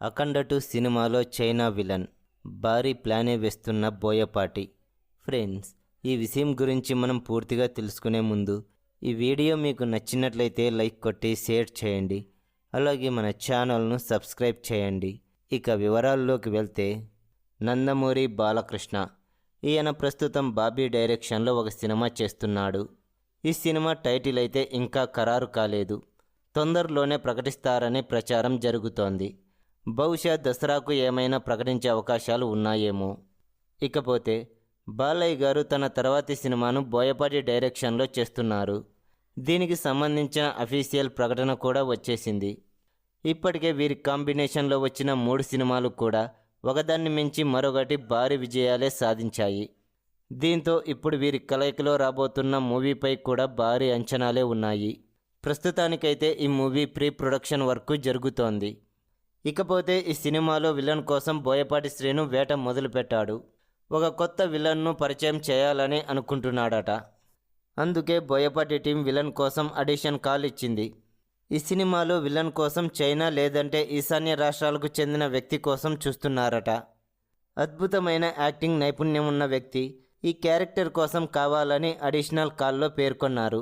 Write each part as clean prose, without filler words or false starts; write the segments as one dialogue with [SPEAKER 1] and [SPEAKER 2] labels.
[SPEAKER 1] అఖండ 2 సినిమాలో China villain భారీ ప్లానే వేస్తున్న బోయపాటి. ఫ్రెండ్స్, ఈ విషయం గురించి మనం పూర్తిగా తెలుసుకునే ముందు ఈ వీడియో మీకు నచ్చినట్లయితే లైక్ కొట్టి షేర్ చేయండి. అలాగే మన ఛానల్ను సబ్స్క్రైబ్ చేయండి. ఇక వివరాల్లోకి వెళ్తే, నందమూరి బాలకృష్ణ ఈయన ప్రస్తుతం బాబీ డైరెక్షన్లో ఒక సినిమా చేస్తున్నాడు. ఈ సినిమా టైటిల్ అయితే ఇంకా ఖరారు కాలేదు. తొందరలోనే ప్రకటిస్తారని ప్రచారం జరుగుతోంది. బహుశా దసరాకు ఏమైనా ప్రకటించే అవకాశాలు ఉన్నాయేమో. ఇకపోతే బాలయ్య గారు తన తర్వాతి సినిమాను బోయపాటి డైరెక్షన్లో చేస్తున్నారు. దీనికి సంబంధించిన అఫీషియల్ ప్రకటన కూడా వచ్చేసింది. ఇప్పటికే వీరి కాంబినేషన్లో వచ్చిన 3 సినిమాలు కూడా ఒకదాన్ని మించి మరొకటి భారీ విజయాలే సాధించాయి. దీంతో ఇప్పుడు వీరి కలయికలో రాబోతున్న మూవీపై కూడా భారీ అంచనాలే ఉన్నాయి. ప్రస్తుతానికైతే ఈ మూవీ ప్రీ ప్రొడక్షన్ వర్క్ జరుగుతోంది. ఇకపోతే ఈ సినిమాలో విలన్ కోసం బోయపాటి శ్రీను వేట మొదలుపెట్టాడు. ఒక కొత్త విలన్ను పరిచయం చేయాలని అనుకుంటున్నాడట. అందుకే బోయపాటి టీం విలన్ కోసం ఆడిషన్ కాల్ ఇచ్చింది. ఈ సినిమాలో విలన్ కోసం చైనా లేదంటే ఈశాన్య రాష్ట్రాలకు చెందిన వ్యక్తి కోసం చూస్తున్నారట. అద్భుతమైన యాక్టింగ్ నైపుణ్యం ఉన్న వ్యక్తి ఈ క్యారెక్టర్ కోసం కావాలని అడిషనల్ కాల్లో పేర్కొన్నారు.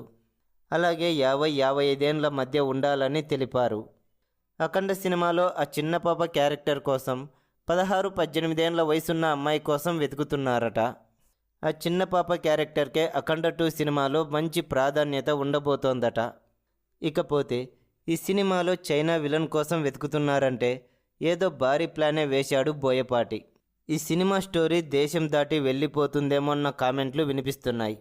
[SPEAKER 1] అలాగే 50-55 ఏళ్ల మధ్య ఉండాలని తెలిపారు. అఖండ సినిమాలో ఆ చిన్న పాప క్యారెక్టర్ కోసం 16-18 ఏళ్ల వయసున్న అమ్మాయి కోసం వెతుకుతున్నారట. ఆ చిన్న పాప క్యారెక్టర్కే అఖండ 2 సినిమాలో మంచి ప్రాధాన్యత ఉండబోతోందట. ఇకపోతే ఈ సినిమాలో చైనా విలన్ కోసం వెతుకుతున్నారంటే ఏదో భారీ ప్లానే వేశాడు బోయపాటి. ఈ సినిమా స్టోరీ దేశం దాటి వెళ్ళిపోతుందేమో అన్న కామెంట్లు వినిపిస్తున్నాయి.